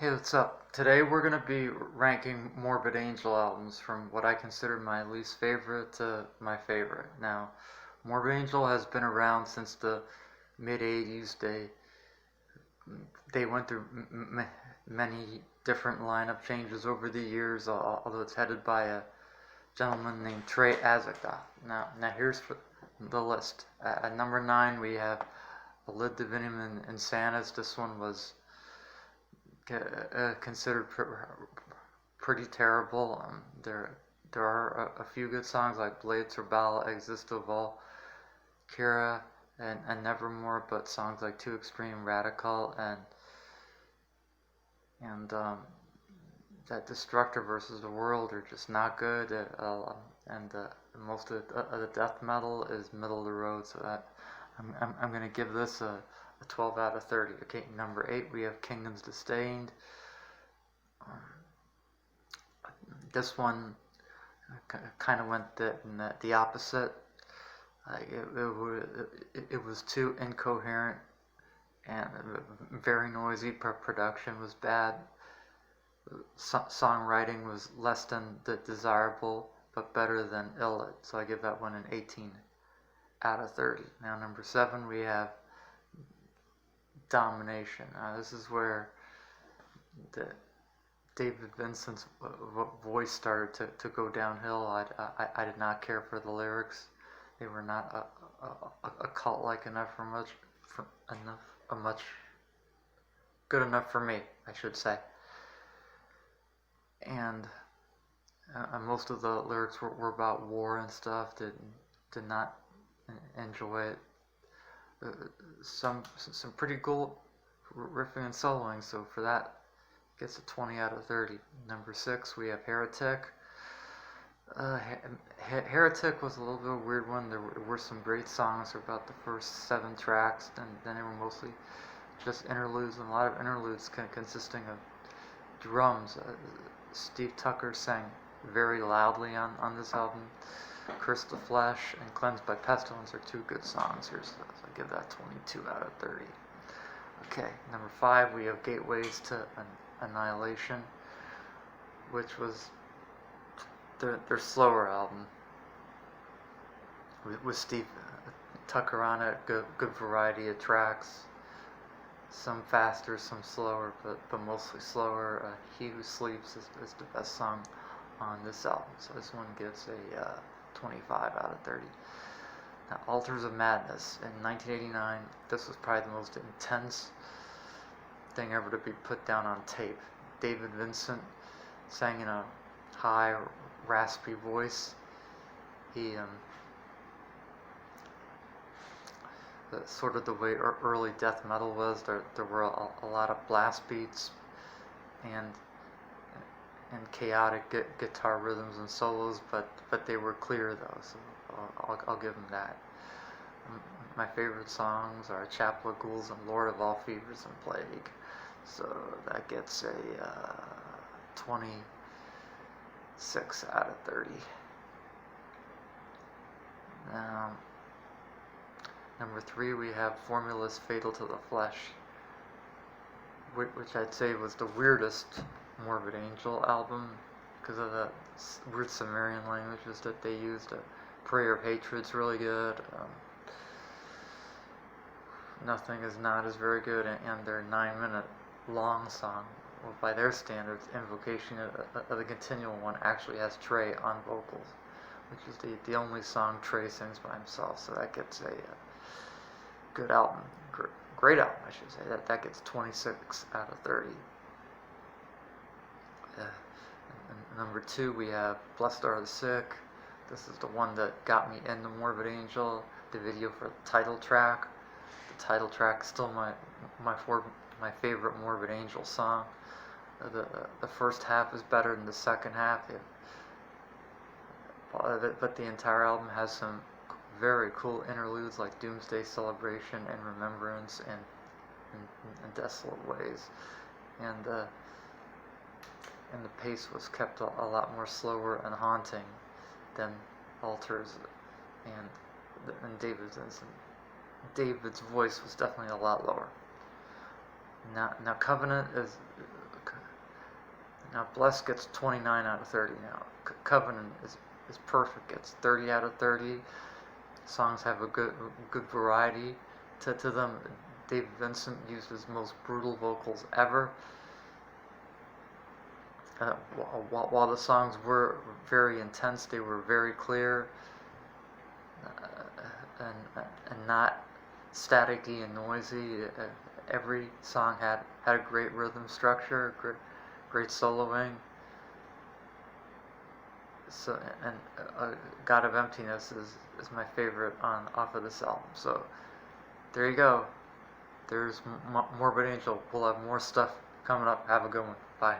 Hey, what's up? Today we're going to be ranking Morbid Angel albums from what I consider my least favorite to my favorite. Now, Morbid Angel has been around since the mid 80s. They went through many different lineup changes over the years, although it's headed by a gentleman named Trey Azagthoth. Now here's the list. At number 9, we have A Lid Divinum and Insanus. This one was considered pretty terrible. There are a few good songs like Blade Turbala, Existo Vol, Kira, and Nevermore, but songs like Too Extreme, Radical, and that Destructor versus the World are just not good. And most of the death metal is middle of the road, so that I'm gonna give this a 12 out of 30. Okay, number 8, we have Kingdoms Disdained. This one kind of went the opposite. It was too incoherent and very noisy. Production was bad. Songwriting was less than desirable, but better than Illid. So I give that one an 18 out of 30. Now, number 7, we have Domination. This is where David Vincent's voice started to go downhill. I did not care for the lyrics. They were not a cult-like enough good enough for me, I should say. And most of the lyrics were about war and stuff. Did not enjoy it. Some pretty cool riffing and soloing, so for that gets a 20 out of 30. Number 6, we have Heretic. Heretic was a little bit of a weird one. There were some great songs about the first 7 tracks, and then they were mostly just interludes, and a lot of interludes consisting of drums. Steve Tucker sang very loudly on this album. Curse the Flesh and Cleansed by Pestilence are 2 good songs here, so I give that 22 out of 30. Okay, number 5, we have Gateways to Annihilation, which was their slower album with Steve Tucker on it. Good variety of tracks, some faster, some slower, but mostly slower. He Who Sleeps is the best song on this album, so this one gives a 25 out of 30. Now, Altars of Madness. In 1989, this was probably the most intense thing ever to be put down on tape. David Vincent sang in a high, raspy voice. He, sort of the way early death metal was, there were a lot of blast beats and chaotic guitar rhythms and solos, but they were clear though, so I'll give them that. My favorite songs are Chapel of Ghouls and Lord of All Fevers and Plague, so that gets a 26 out of 30. Now, number 3, we have Formulas Fatal to the Flesh, which I'd say was the weirdest Morbid Angel album because of the weird Sumerian languages that they used. Prayer of Hatred's really good. Nothing Is Not is very good, and their 9-minute long song, well, by their standards, Invocation of the Continual One, actually has Trey on vocals, which is the only song Trey sings by himself, so that gets a good album. Great album, I should say. That gets 26 out of 30. Number 2, we have Blessed Are the Sick. This is the one that got me into Morbid Angel. The video for the title track. The title track is still my favorite Morbid Angel song. The first half is better than the second half, but the entire album has some very cool interludes like Doomsday Celebration and Remembrance and Desolate Ways, and the pace was kept a lot more slower and haunting than Altars, and David's voice was definitely a lot lower. Now Covenant Now Bless gets 29 out of 30 now. Covenant is perfect. It's 30 out of 30. Songs have a good variety to them. Dave Vincent used his most brutal vocals ever. While the songs were very intense, they were very clear and not staticky and noisy. Every song had a great rhythm structure, great soloing. So, and God of Emptiness is my favorite off of this album. So there you go. There's Morbid Angel. We'll have more stuff coming up. Have a good one. Bye.